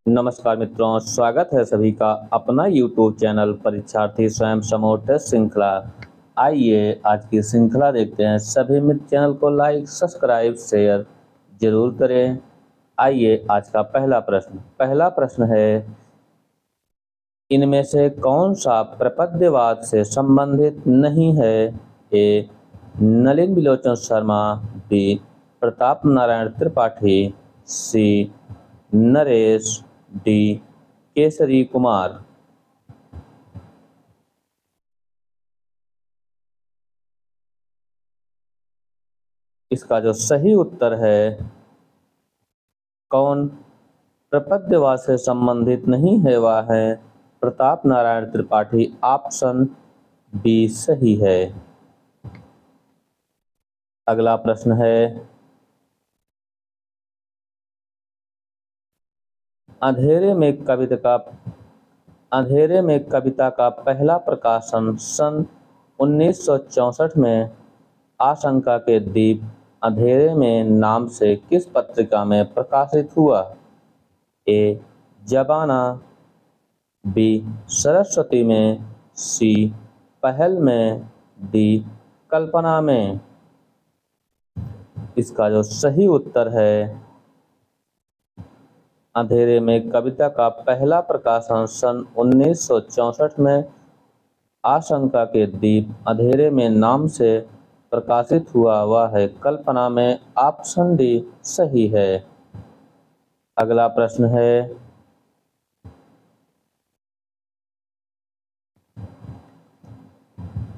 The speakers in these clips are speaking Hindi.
नमस्कार मित्रों, स्वागत है सभी का अपना YouTube चैनल परीक्षार्थी स्वयं समूह टेस्ट श्रृंखला। आइए आज की श्रृंखला देखते हैं। सभी मित्र चैनल को लाइक, सब्सक्राइब, शेयर जरूर करें। आइए आज का पहला प्रश्न है, इनमें से कौन सा प्रपद्यवाद से संबंधित नहीं है? ए नलिन बिलोचन शर्मा, बी प्रताप नारायण त्रिपाठी, सी नरेश, डी केसरी कुमार। इसका जो सही उत्तर है, कौन प्रपद्यवाद से संबंधित नहीं है, वह है प्रताप नारायण त्रिपाठी। ऑप्शन बी सही है। अगला प्रश्न है, अंधेरे में कविता का पहला प्रकाशन सन 1964 में आशंका के दीप अंधेरे में नाम से किस पत्रिका में प्रकाशित हुआ? ए जबाना, बी सरस्वती में, सी पहल में, डी कल्पना में। इसका जो सही उत्तर है, अंधेरे में कविता का पहला प्रकाशन सन 1964 में आशंका के दीप अंधेरे में नाम से प्रकाशित हुआ, वह है कल्पना में। ऑप्शन डी सही है। अगला प्रश्न है,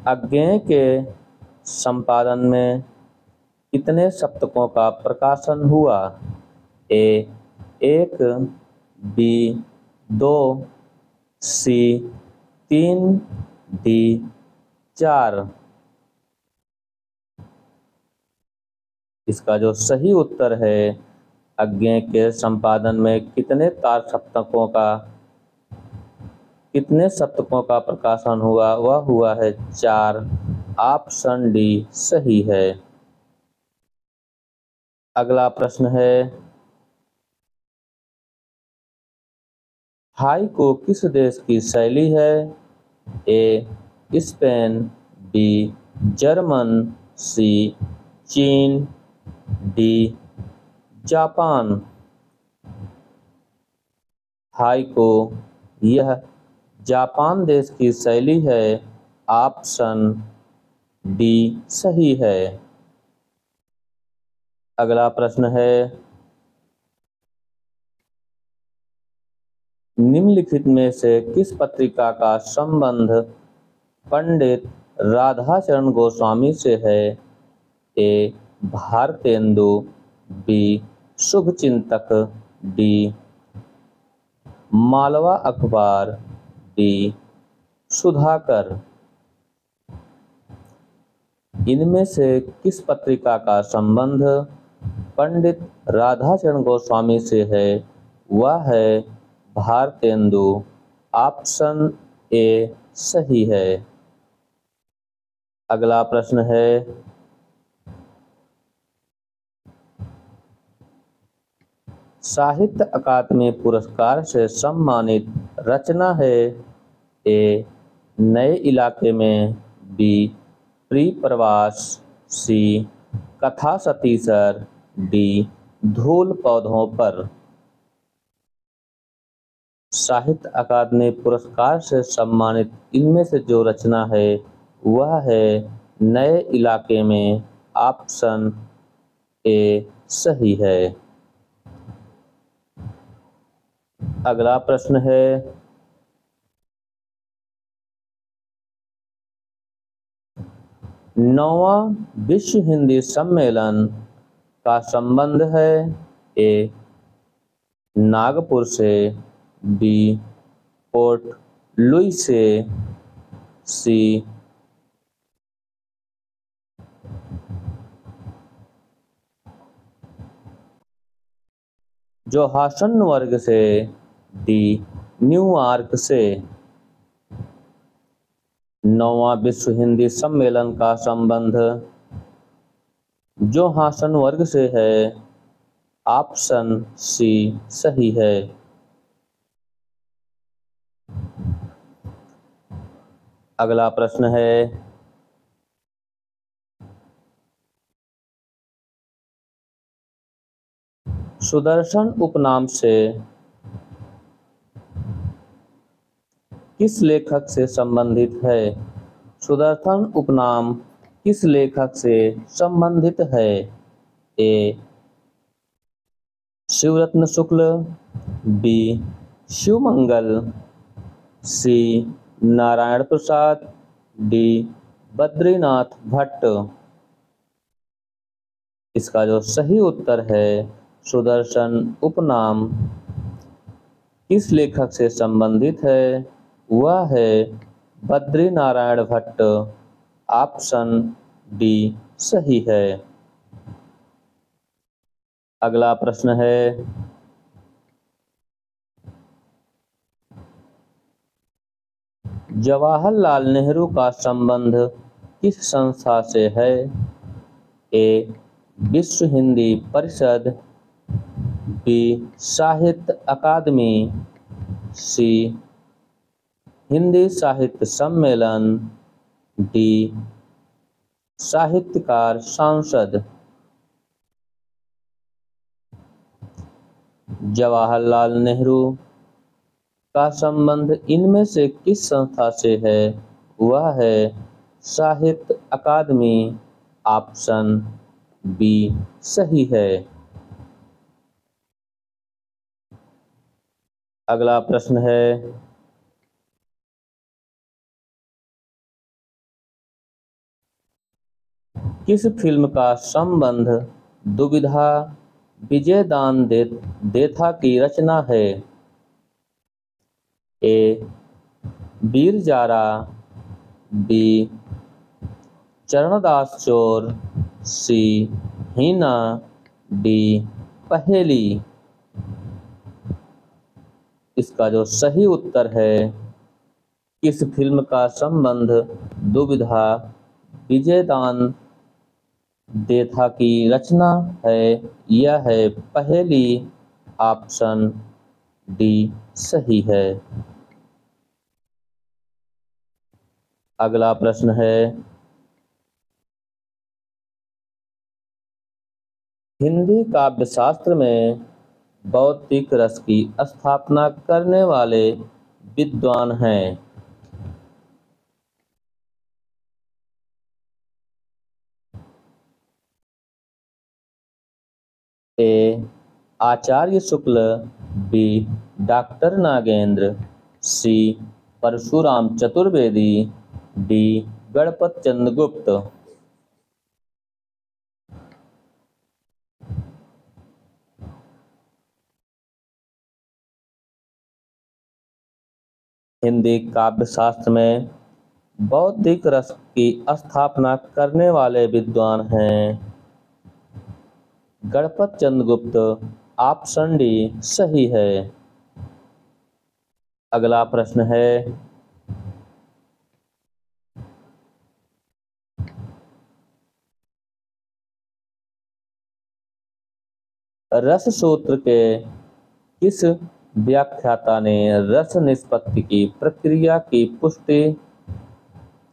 अज्ञेय के संपादन में कितने सप्तकों का प्रकाशन हुआ? ए 1, बी 2, सी 3, डी 4। इसका जो सही उत्तर है, अज्ञेय के संपादन में कितने सप्तकों का प्रकाशन हुआ, वह हुआ है 4। ऑप्शन डी सही है। अगला प्रश्न है, हाइकू किस देश की शैली है? ए स्पेन, बी जर्मन, सी चीन, डी जापान। हाइकू यह जापान देश की शैली है। ऑप्शन डी सही है। अगला प्रश्न है, निम्नलिखित में से किस पत्रिका का संबंध पंडित राधाचरण गोस्वामी से है? ए भारतेंदु, बी शुभचिंतक, डी मालवा अखबार, डी सुधाकर। इनमें से किस पत्रिका का संबंध पंडित राधाचरण गोस्वामी से है? वह है भारतेंदु। ऑप्शन ए सही है। अगला प्रश्न है, साहित्य अकादमी पुरस्कार से सम्मानित रचना है? ए नए इलाके में, बी प्री प्रवास, सी कथा सतीसर, डी धूल पौधों पर। साहित्य अकादमी पुरस्कार से सम्मानित इनमें से जो रचना है, वह है नए इलाके में। ऑप्शन ए सही है। अगला प्रश्न है, नौवां विश्व हिंदी सम्मेलन का संबंध है? ए नागपुर से, बी पोर्ट लुई से, सी जोहान्सबर्ग से, डी न्यूयॉर्क से। नौवां विश्व हिंदी सम्मेलन का संबंध जोहान्सबर्ग से है। ऑप्शन सी सही है। अगला प्रश्न है, सुदर्शन उपनाम से किस लेखक से संबंधित है? सुदर्शन उपनाम किस लेखक से संबंधित है? ए. शिवरत्न शुक्ल, बी. शिवमंगल, सी. नारायण प्रसाद, डी. बद्रीनाथ भट्ट। इसका जो सही उत्तर है, सुदर्शन उपनाम किस लेखक से संबंधित है, वह है बद्री नारायण भट्ट। ऑप्शन डी सही है। अगला प्रश्न है, जवाहरलाल नेहरू का संबंध किस संस्था से है? ए. विश्व हिंदी परिषद, बी. साहित्य अकादमी, सी. हिंदी साहित्य सम्मेलन, डी. साहित्यकार सांसद। जवाहरलाल नेहरू का संबंध इनमें से किस संस्था से है? वह है साहित्य अकादमी। ऑप्शन बी सही है। अगला प्रश्न है, किस फिल्म का संबंध दुविधा विजयदान देथा की रचना है? ए. वीर जारा, बी. चरणदास चोर, सी. हीना, डी. पहेली। इसका जो सही उत्तर है, किस फिल्म का संबंध दुविधा विजयदान देथा की रचना है, यह है पहेली। ऑप्शन डी सही है। अगला प्रश्न है, हिंदी काव्यशास्त्र में बौद्धिक रस की स्थापना करने वाले विद्वान हैं? ए. आचार्य शुक्ल, बी. डॉक्टर नागेंद्र, सी. परशुराम चतुर्वेदी, डी. गणपत चंद्रगुप्त। हिंदी काव्यशास्त्र में बौद्धिक रस की स्थापना करने वाले विद्वान हैं गणपत चंद्रगुप्त। ऑप्शन डी सही है। अगला प्रश्न है, रस सूत्र के किस व्याख्याता ने रस निष्पत्ति की प्रक्रिया की पुष्टि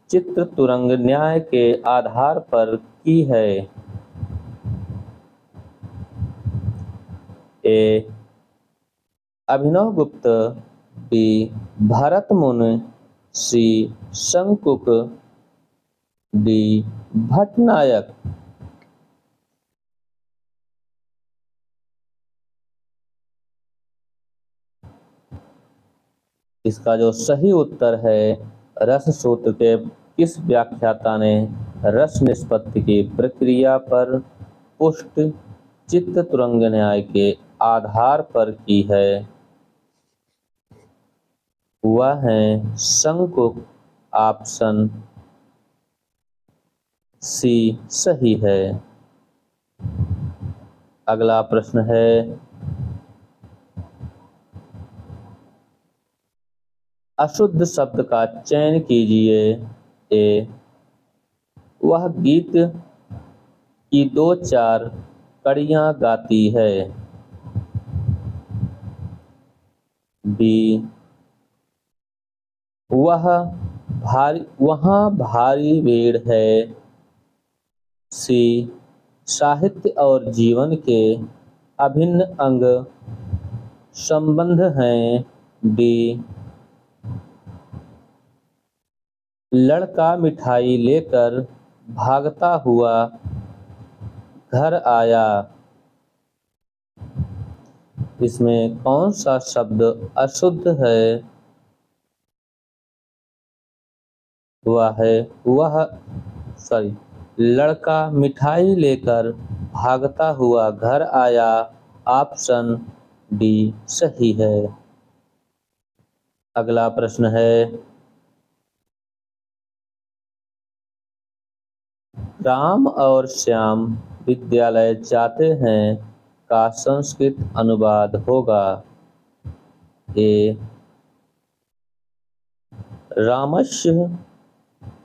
चित्र तुरंग न्याय के आधार पर की है? ए. अभिनव गुप्त, बी. भरत मुनि, सी. शंकुक, डी. भट्टनायक। इसका जो सही उत्तर है, रस सूत्र के किस व्याख्याता ने रस निष्पत्ति की प्रक्रिया पर पुष्टि चित्त तुरंग न्याय के आधार पर की है, वह है शंकुक। ऑप्शन सी सही है। अगला प्रश्न है, अशुद्ध शब्द का चयन कीजिए। ए. वह गीत की 2-4 कड़ियां गाती है। बी. वह वहाँ भारी भीड़ है। सी, साहित्य और जीवन के अभिन्न अंग संबंध हैं। डी, लड़का मिठाई लेकर भागता हुआ घर आया। इसमें कौन सा शब्द अशुद्ध है? लड़का मिठाई लेकर भागता हुआ घर आया। ऑप्शन डी सही है। अगला प्रश्न है, राम और श्याम विद्यालय जाते हैं का संस्कृत अनुवाद होगा। ए, रामस्य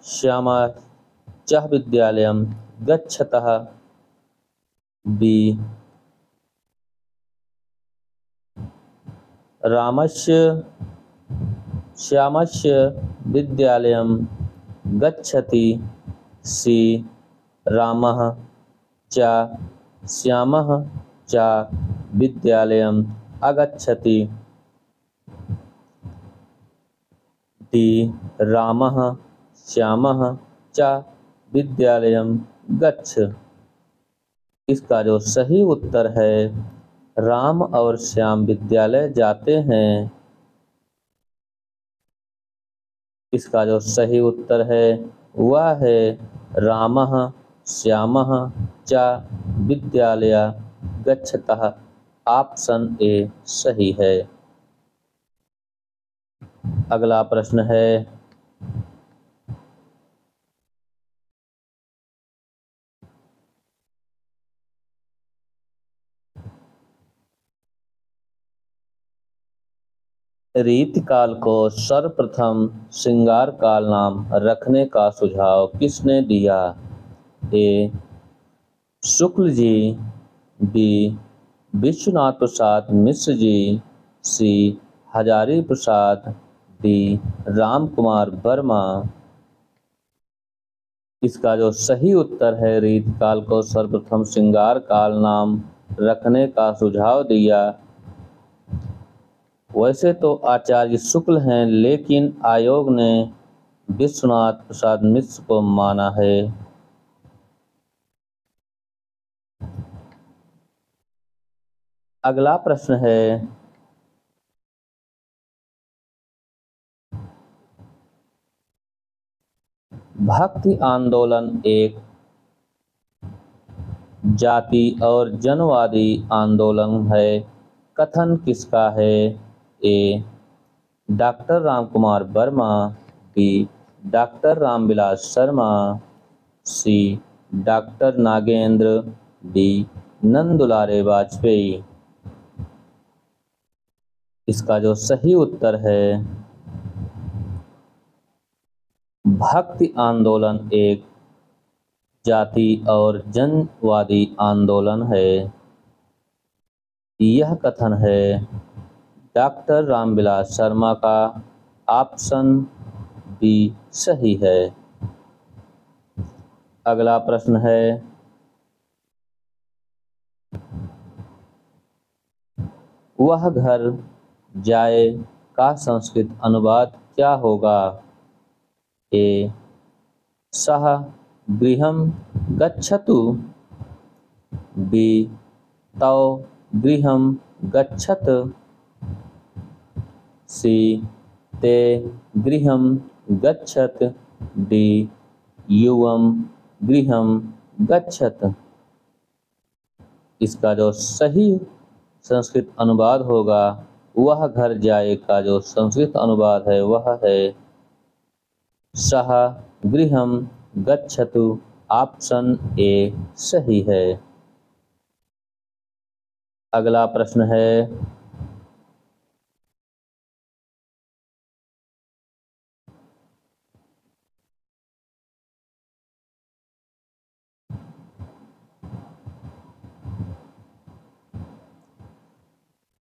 श्यामाच विद्यालयं गच्छतः। बी, रामस्य श्यामस्य विद्यालयं गच्छति। सी, रामः च श्यामः च विद्यालयम् अगच्छति। डी, रामः श्यामः च विद्यालयम् गच्छ। इसका जो सही उत्तर है, राम और श्याम विद्यालय जाते हैं। इसका जो सही उत्तर है वह है रामः श्यामः च विद्यालय गच्छतः। ऑप्शन ए सही है। अगला प्रश्न है, रीतिकाल को सर्वप्रथम श्रृंगार काल नाम रखने का सुझाव किसने दिया? ए, शुक्ल जी। बी, विश्वनाथ प्रसाद मिश्र जी। सी, हजारी प्रसाद। डी, राम कुमार वर्मा। इसका जो सही उत्तर है, रीतिकाल को सर्वप्रथम श्रृंगार काल नाम रखने का सुझाव दिया। वैसे तो आचार्य शुक्ल हैं, लेकिन आयोग ने विश्वनाथ प्रसाद मिश्र को माना है। अगला प्रश्न है, भक्ति आंदोलन एक जाति और जनवादी आंदोलन है। कथन किसका है? A, doctor Ramkumar Verma. B, doctor Ramvilas Sharma. C, doctor Nagendra. D, Nandulare Vajpeyi. इसका जो सही उत्तर है, भक्ति आंदोलन एक जाति और जनवादी आंदोलन है। यह कथन है डॉक्टर रामविलास शर्मा का। ऑप्शन बी सही है। अगला प्रश्न है, वह घर जाए का संस्कृत अनुवाद क्या होगा? ए, सः गृहं गच्छतु। बी, तौ गृहं गच्छत। सी, ते गृहं गच्छत। डी, युवं गृहं गच्छत। इसका जो सही संस्कृत अनुवाद होगा, वह घर जाए का जो संस्कृत अनुवाद है वह है सः गृहं गच्छतु। ऑप्शन ए सही है। अगला प्रश्न है,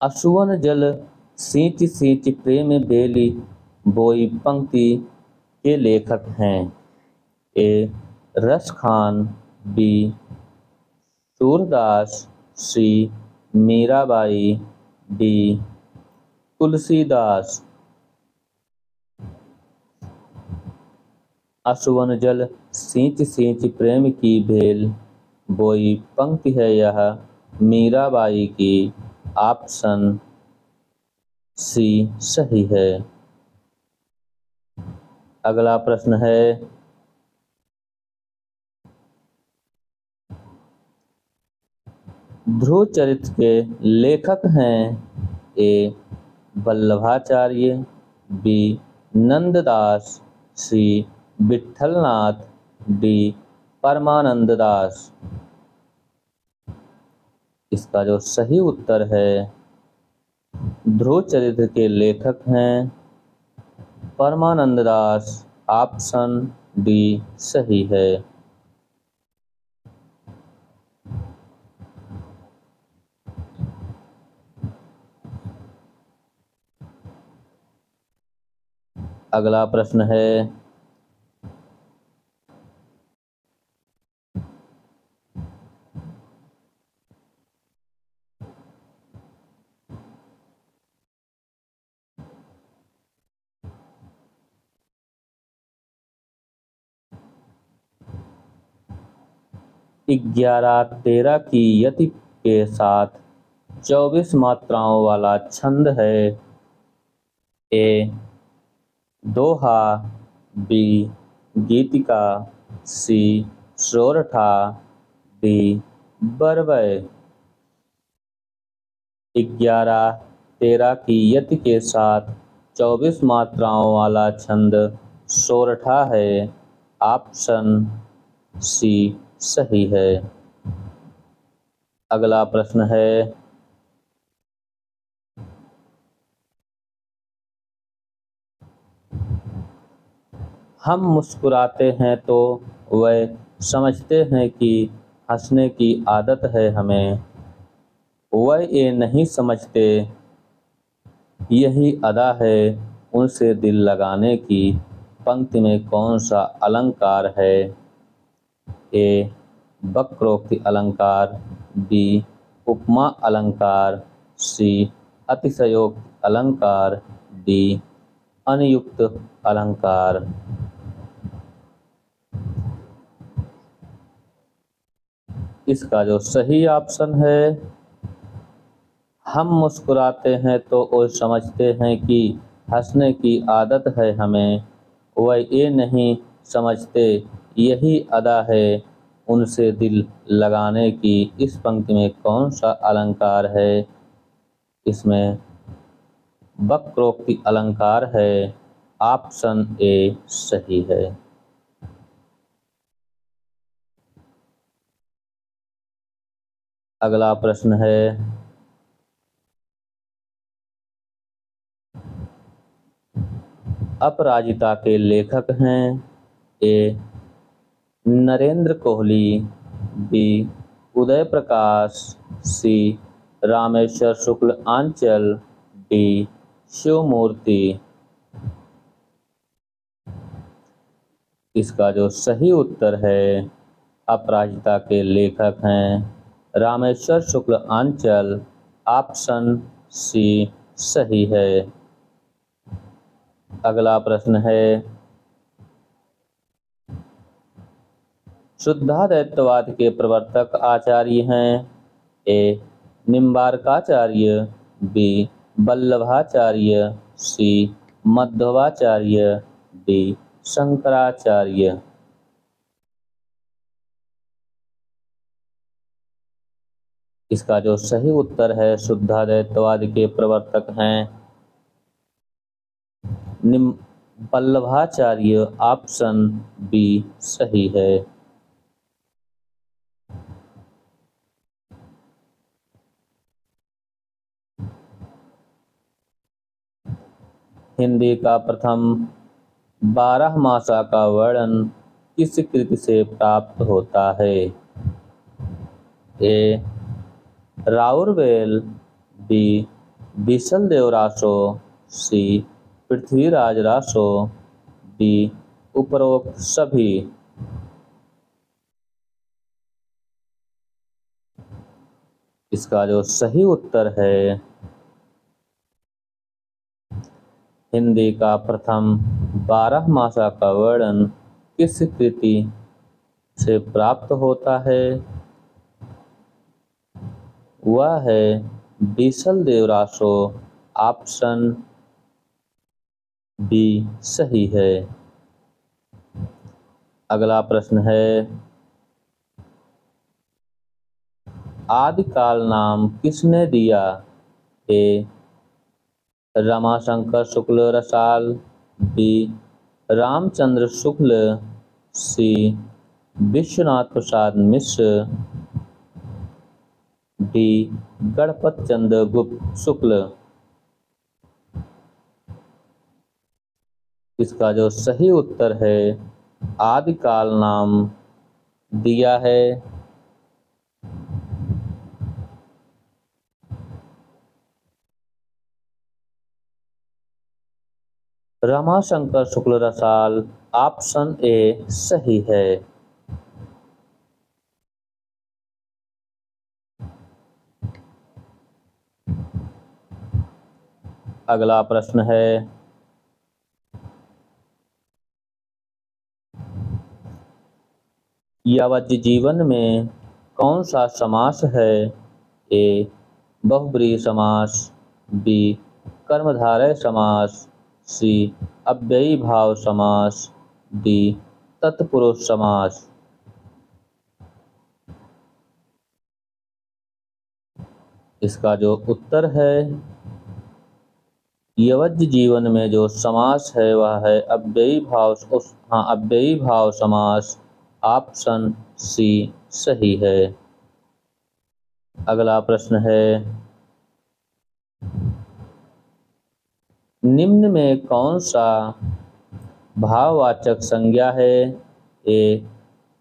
असुवन जल सींच सींच प्रेम बेली बोई पंक्ति के लेखक हैं? ए. रस खान, बी. सूरदास, सी. मीराबाई, डी. तुलसीदास। असुवन जल सींच सींच प्रेम की भेल बोई पंक्ति है यह मीराबाई की। ऑप्शन सी सही है। अगला प्रश्न है, ध्रुव चरित्र के लेखक हैं? ए. वल्लभाचार्य, बी. नंददास, सी. विठलनाथ, डी. परमानंद दास। इसका जो सही उत्तर है, ध्रुव चरित्र के लेखक हैं परमानंद दास। ऑप्शन डी सही है। अगला प्रश्न है, ग्यारह तेरह की यति के साथ 24 मात्राओं वाला छंद है? ए. दोहा, बी. गीतिका, सी. सोरठा, डी. बरबय। 11 13 की यति के साथ 24 मात्राओं वाला छंद सोरठा है। ऑप्शन सी सही है। अगला प्रश्न है, हम मुस्कुराते हैं तो वह समझते हैं कि हंसने की आदत है हमें, वह ये नहीं समझते यही अदा है उनसे दिल लगाने की। पंक्ति में कौन सा अलंकार है? ए. वक्रोक्ति अलंकार, बी. उपमा अलंकार, सी. अतिशयोक्ति अलंकार, डी. अनियुक्त अलंकार। इसका जो सही ऑप्शन है, हम मुस्कुराते हैं तो वो समझते हैं कि हंसने की आदत है हमें, वह ये नहीं समझते यही अदा है उनसे दिल लगाने की। इस पंक्ति में कौन सा अलंकार है? इसमें वक्रोक्ति अलंकार है। ऑप्शन ए सही है। अगला प्रश्न है, अपराजिता के लेखक हैं? ए. नरेंद्र कोहली, बी. उदय प्रकाश, सी. रामेश्वर शुक्ल आंचल, डी. शिवमूर्ति। इसका जो सही उत्तर है, अपराजिता के लेखक हैं रामेश्वर शुक्ल आंचल। ऑप्शन सी सही है। अगला प्रश्न है, शुद्धाद्वैतवाद के प्रवर्तक आचार्य हैं? ए. निम्बार्काचार्य, बी. वल्लभाचार्य, सी. मध्वाचार्य, डी. शंकराचार्य। इसका जो सही उत्तर है, शुद्धाद्वैतवाद के प्रवर्तक हैं वल्लभाचार्य। ऑप्शन बी सही है। हिंदी का प्रथम 12 मासा का वर्णन किस कृति से प्राप्त होता है? ए. राउरवेल, बी. बीसल देव रासो, सी. पृथ्वीराज रासो, डी. उपरोक्त सभी। इसका जो सही उत्तर है, हिंदी का प्रथम 12 मासा का वर्णन किस कृति से प्राप्त होता है? वह है बीसल देवरासो। ऑप्शन बी सही है। अगला प्रश्न है, आदिकाल नाम किसने दिया? ए रमाशंकर शुक्ल रसाल, बी रामचंद्र शुक्ल, सी विश्वनाथ प्रसाद मिश्र, डी गणपत चंद्र गुप्त शुक्ल। इसका जो सही उत्तर है, आदिकाल नाम दिया है रमाशंकर शुक्ल रसाल। ऑप्शन ए सही है। अगला प्रश्न है, यावज्जीवन जीवन में कौन सा समास है? ए बहुब्रीहि समास, बी कर्मधारय समास, सी अव्ययी भाव समास, डी तत्पुरुष समास। इसका जो उत्तर है, यवज्ज जीवन में जो समास है वह है अव्ययी भाव। अव्ययी भाव समास। ऑप्शन सी सही है। अगला प्रश्न है, निम्न में कौन सा भाववाचक संज्ञा है? ए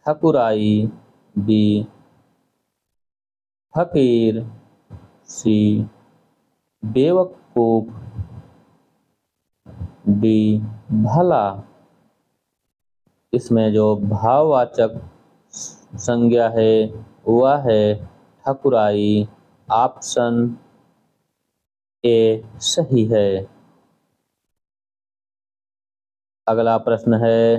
ठकुराई, बी फकीर, सी बेवकूफ, डी भला। इसमें जो भाववाचक संज्ञा है वह है ठकुराई। ऑप्शन ए सही है। अगला प्रश्न है,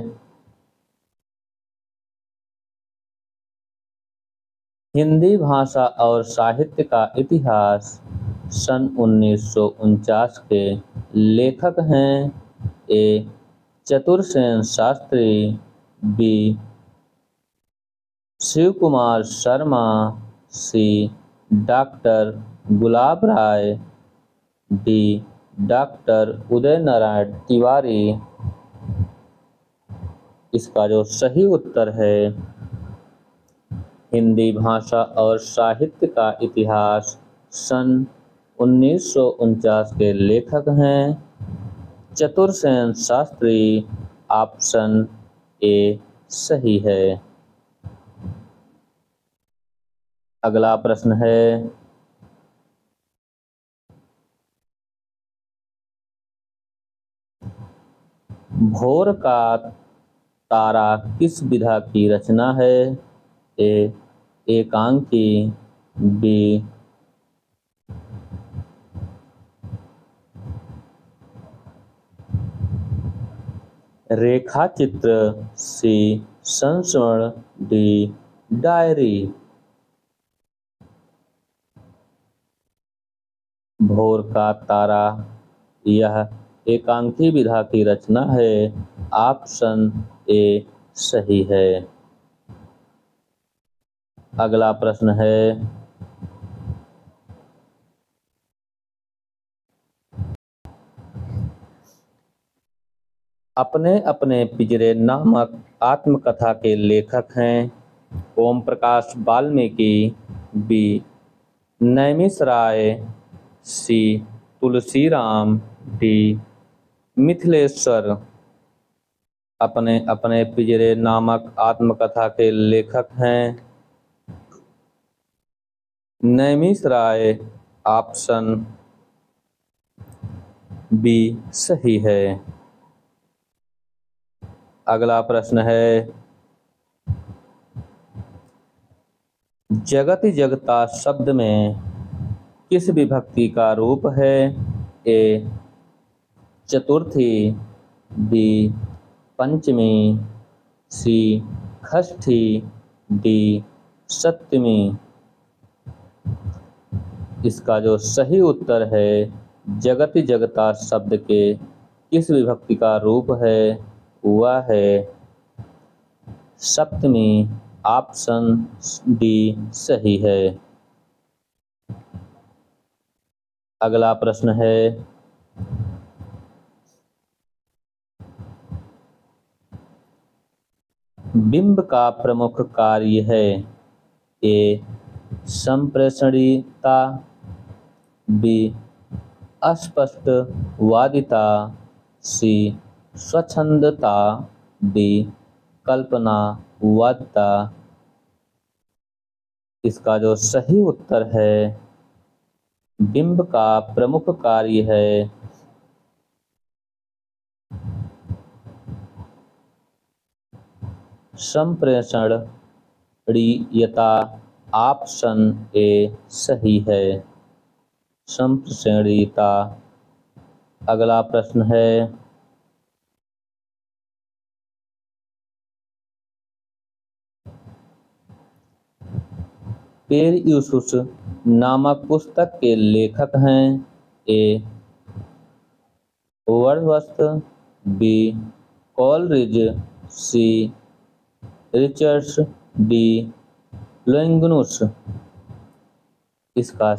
हिंदी भाषा और साहित्य का इतिहास सन 1949 के लेखक हैं? ए Chatursen Shastri, B Shiv Kumar Sharma, C doctor गुलाब राय, डी डॉक्टर उदय नारायण तिवारी। इसका जो सही उत्तर है, हिंदी भाषा और साहित्य का इतिहास सन 1949 के लेखक हैं चतुरसेन शास्त्री। ऑप्शन ए सही है। अगला प्रश्न है, भोर का तारा किस विधा की रचना है? ए एकांकी, बी रेखा चित्र, सी संस्मरण, डी डायरी। भोर का तारा यह एकांकी विधा की रचना है। ऑप्शन ए सही है। अगला प्रश्न है, अपने अपने पिंजरे नामक आत्मकथा के लेखक हैं? ओम प्रकाश वाल्मीकि, बी नैमिष राय, सी तुलसीराम, डी मिथिलेश्वर। अपने अपने पिंजरे नामक आत्मकथा के लेखक हैं नैमिष राय। ऑप्शन बी सही है। अगला प्रश्न है, जगति जगता शब्द में किस विभक्ति का रूप है? ए चतुर्थी, बी पंचमी, सी षष्ठी, डी सप्तमी। इसका जो सही उत्तर है, जगति जगता शब्द के किस विभक्ति का रूप है, वह है सप्तमी। ऑप्शन डी सही है। अगला प्रश्न है, बिंब का प्रमुख कार्य है? ए संप्रेषणीयता, बी अस्पष्टवादिता, सी स्वच्छंदता, डी कल्पनावादिता। इसका जो सही उत्तर है, बिंब का प्रमुख कार्य है संप्रेषणीयता। ऑप्शन ए सही है, संप्रेषणीयता। अगला प्रश्न है, पेरयूसुस नामक पुस्तक के लेखक हैं? ए वर्ड्सवर्थ, बी कॉलरिज, सी रिचर्ड्स, डी लोंगिनुस। इसका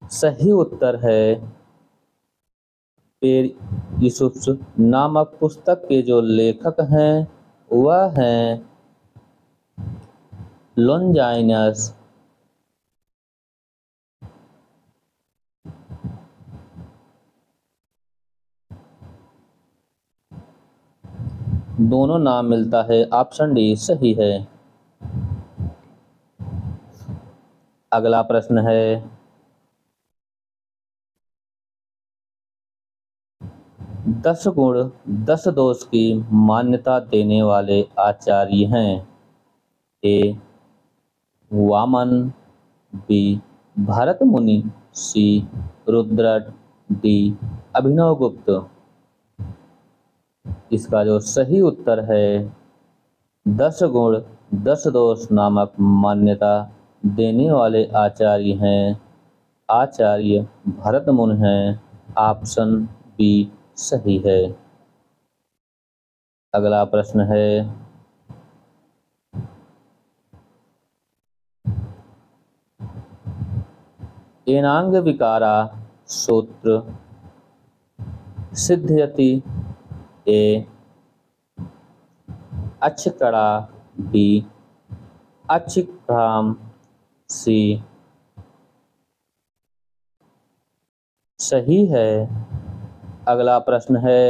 सही उत्तर है, पेरयूसुस नामक पुस्तक के जो लेखक हैं वह हैं लोंजाइनस। दोनों नाम मिलता है। ऑप्शन डी सही है। अगला प्रश्न है, 10 गुण 10 दोष की मान्यता देने वाले आचार्य हैं? ए वामन, बी भरत मुनि, सी रुद्रट, डी अभिनवगुप्त। इसका जो सही उत्तर है, 10 गुण 10 दोष नामक मान्यता देने वाले आचार्य हैं आचार्य भरत मुनि हैं। ऑप्शन बी सही है। अगला प्रश्न है, एनांग विकारा सूत्र सिद्ध्यति? ए अच्छकड़ा, बी अच्छिक्राम, सी सही है। अगला प्रश्न है,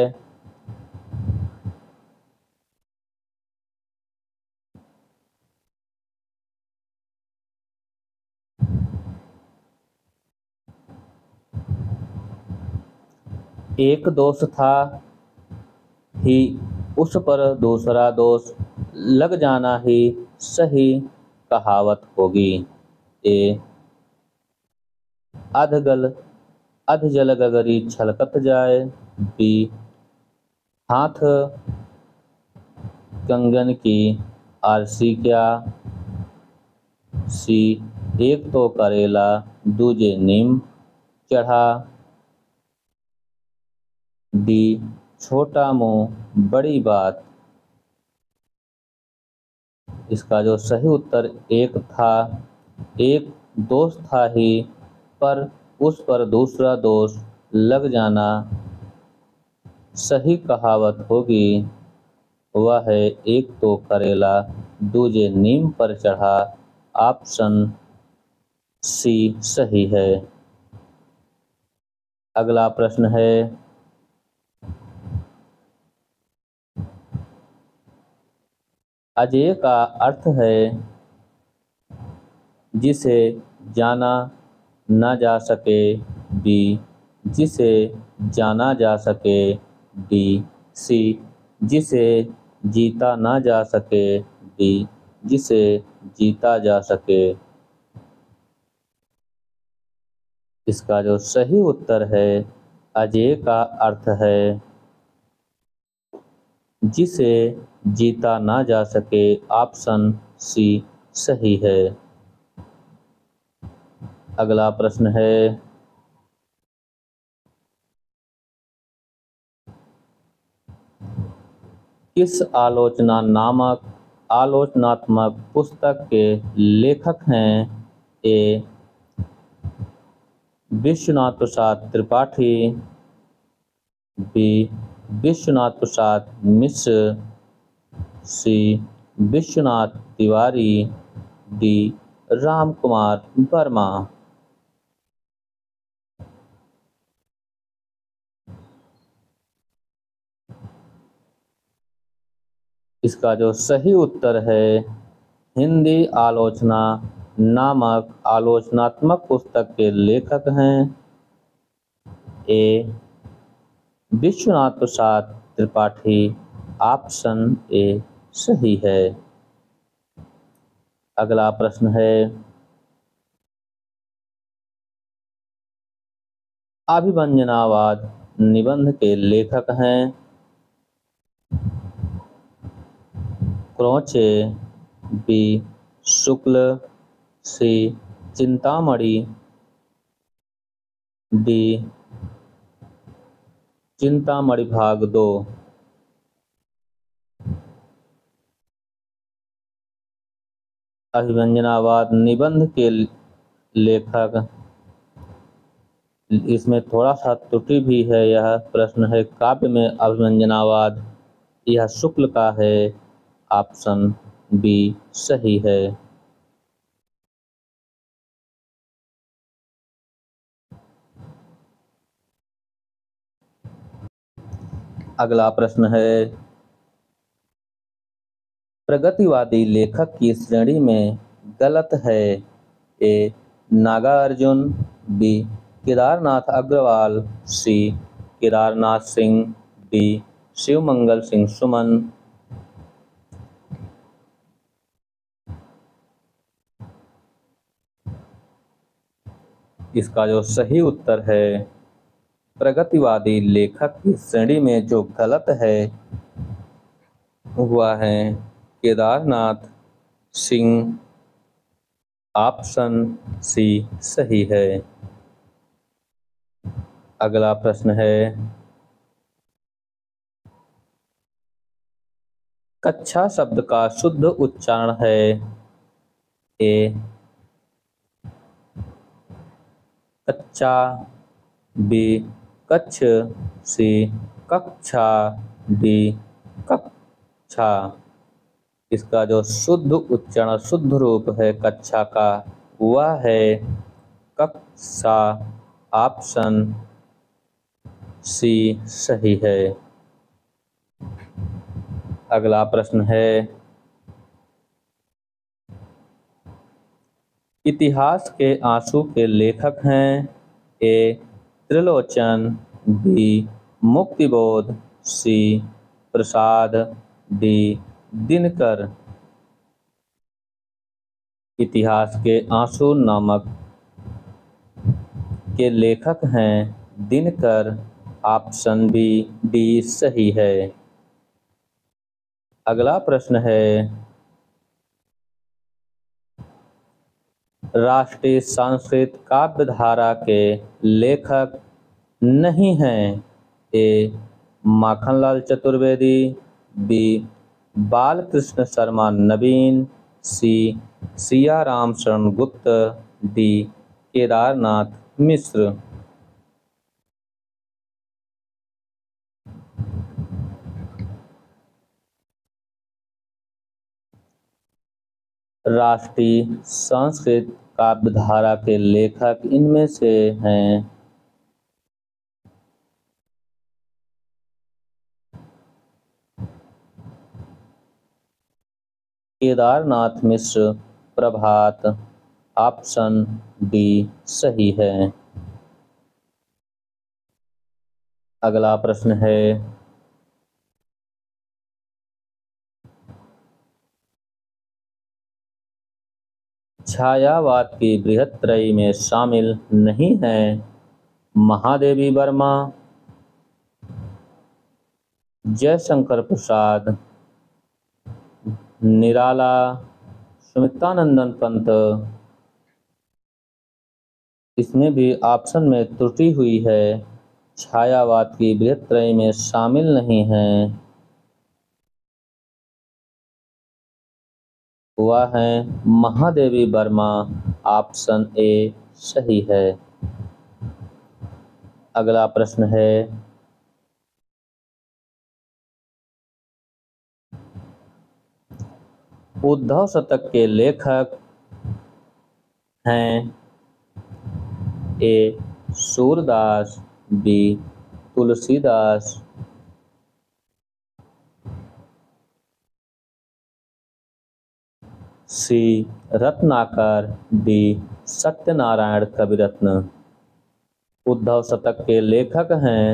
एक दोष था ही उस पर दूसरा दोष लग जाना ही सही कहावत होगी? ए अधजल गगरी छलकत जाए, बी हाथ कंगन की आरसी क्या, सी एक तो करेला दूजे नीम चढ़ा, डी छोटा मुंह बड़ी बात। इसका जो सही उत्तर एक था, एक दोष था ही पर उस पर दूसरा दोष लग जाना सही कहावत होगी। वह है एक तो करेला दूजे नीम पर चढ़ा। ऑप्शन सी सही है। अगला प्रश्न है, अजेय का अर्थ है जिसे जाना न जा सके, बी जिसे जाना जा सके, डी सी जिसे जीता ना जा सके, डी जिसे जीता जा सके। इसका जो सही उत्तर है अजेय का अर्थ है जिसे जीता ना जा सके। ऑप्शन सी सही है। अगला प्रश्न है किस आलोचनात्मक पुस्तक के लेखक हैं? ए विश्वनाथ प्रसाद त्रिपाठी, बी विश्वनाथ प्रसाद मिश्र, सी विश्वनाथ तिवारी, डी राम कुमार वर्मा। इसका जो सही उत्तर है हिंदी आलोचना नामक आलोचनात्मक पुस्तक के लेखक हैं ए विश्वनाथ प्रसाद त्रिपाठी। ऑप्शन ए सही है। अगला प्रश्न है अभिव्यंजनावाद निबंध के लेखक हैं क्रौचे, बी शुक्ल, सी चिंतामणि, डी चिंतामणि भाग 2। अभिव्यंजनावाद निबंध के लेखक, इसमें थोड़ा सा त्रुटि भी है। यह प्रश्न है काव्य में अभिव्यंजनावाद, यह शुक्ल का है। ऑप्शन बी सही है। अगला प्रश्न है प्रगतिवादी लेखक की श्रेणी में गलत है ए नागार्जुन, बी केदारनाथ अग्रवाल, सी केदारनाथ सिंह, डी शिवमंगल सिंह सुमन। इसका जो सही उत्तर है प्रगतिवादी लेखक की श्रेणी में जो गलत है हुआ है केदारनाथ सिंह। ऑप्शन सी सही है। अगला प्रश्न है कच्छा शब्द का शुद्ध उच्चारण है ए कच्चा, बी कच्छ, सी कक्षा, डी कक्षा। इसका जो शुद्ध उच्चारण शुद्ध रूप है कक्षा का वह है कक्षा। ऑप्शन सी सही है। अगला प्रश्न है इतिहास के आंसू के लेखक हैं ए त्रिलोचन, बी मुक्तिबोध, सी प्रसाद, डी दिनकर। इतिहास के आंसू नामक के लेखक हैं दिनकर। ऑप्शन बी डी सही है। अगला प्रश्न है राष्ट्रीय संस्कृत काव्य धारा के लेखक नहीं हैं ए माखनलाल चतुर्वेदी, बी बालकृष्ण शर्मा नवीन, सी सियाराम शरण गुप्त, डी केदारनाथ मिश्र। राष्ट्रीय संस्कृत काव्य धारा के लेखक इनमें से हैं केदारनाथ मिश्र, प्रभात। ऑप्शन डी सही है। अगला प्रश्न है छायावाद की बृहत् त्रयी में शामिल नहीं है महादेवी वर्मा, जयशंकर प्रसाद, निराला, सुमित्रानंदन पंत। इसमें भी ऑप्शन में त्रुटि हुई है, छायावाद की बृहत् त्रयी में शामिल नहीं है, वह है महादेवी वर्मा। ऑप्शन ए सही है। अगला प्रश्न है, उद्धव शतक के लेखक हैं ए सूरदास, बी तुलसीदास, सी रत्नाकर, डी सत्यनारायण कविरत्न। उद्धव शतक के लेखक हैं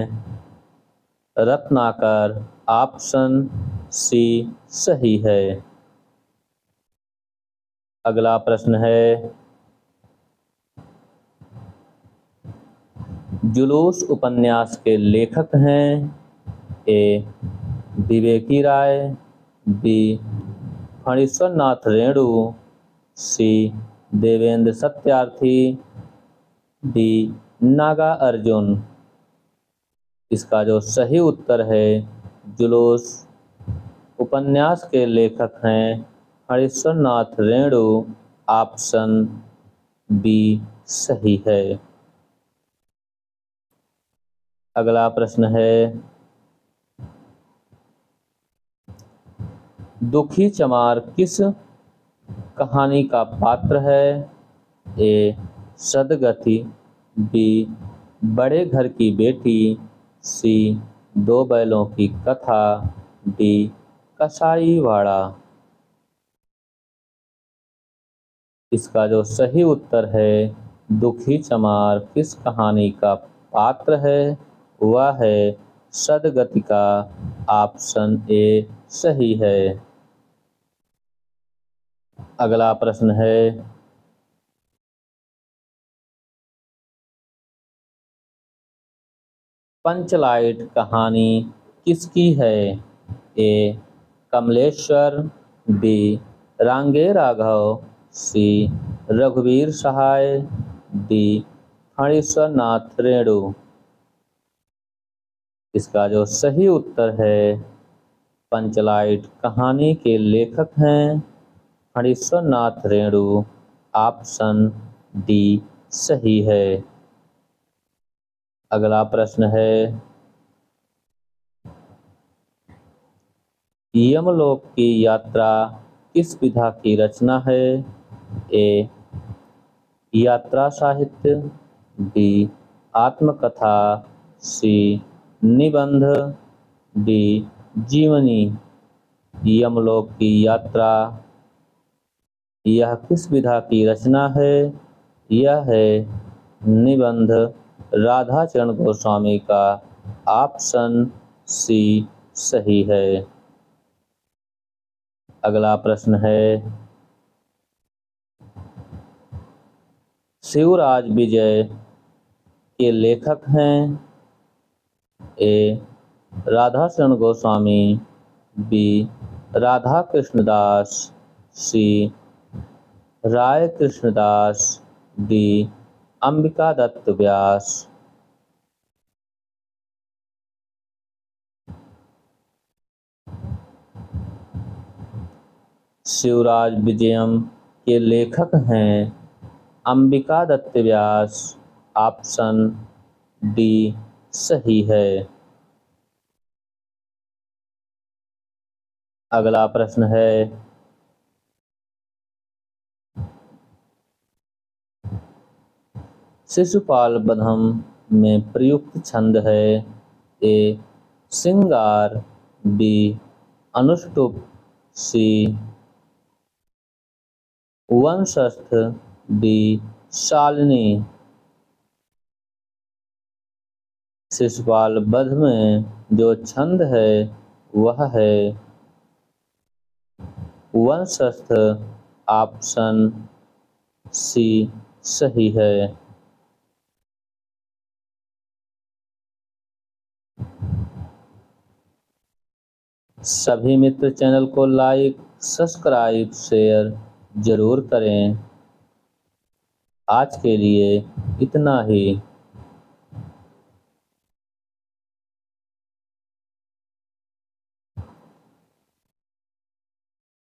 रत्नाकर। ऑप्शन सी सही है। अगला प्रश्न है, जुलूस उपन्यास के लेखक हैं ए विवेकी राय, बी फणीश्वर नाथ रेणु, सी देवेंद्र सत्यार्थी, डी नागा अर्जुन। इसका जो सही उत्तर है, जुलूस उपन्यास के लेखक हैं फणीश्वर नाथ रेणु। ऑप्शन बी सही है। अगला प्रश्न है, दुखी चमार किस कहानी का पात्र है ए सदगति, बी बड़े घर की बेटी, सी दो बैलों की कथा, डी कसाईवाड़ा। इसका जो सही उत्तर है, दुखी चमार किस कहानी का पात्र है, वह है सदगति का। ऑप्शन ए सही है। अगला प्रश्न है, पंचलाइट कहानी किसकी है ए कमलेश्वर, बी रांगे राघव, सी रघुवीर सहाय, डी फणीश्वर नाथ रेणु। इसका जो सही उत्तर है, पंचलाइट कहानी के लेखक हैं फणीश्वर नाथ रेणु। ऑप्शन डी सही है। अगला प्रश्न है, यमलोक की यात्रा किस विधा की रचना है ए यात्रा साहित्य, बी आत्मकथा, सी निबंध, डी जीवनी। यमलोक की यात्रा यह किस विधा की रचना है, यह है निबंध राधाचरण गोस्वामी का। ऑप्शन सी सही है। अगला प्रश्न है, शिवराज विजय के लेखक हैं ए राधाचरण गोस्वामी, बी राधा कृष्णदास, सी राय कृष्णदास, डी अंबिका दत्त व्यास। शिवराज विजयम के लेखक हैं अंबिका दत्त व्यास। ऑप्शन डी सही है। अगला प्रश्न है, शिशुपाल बधम में प्रयुक्त छंद है ए सिंगार, बी अनुष्टुप, सी वंशस्थ, डी शालिनी। शिशुपाल बध में जो छंद है वह है वंशस्थ। ऑप्शन सी सही है। सभी मित्र चैनल को लाइक, सब्सक्राइब, शेयर जरूर करें। आज के लिए इतना ही।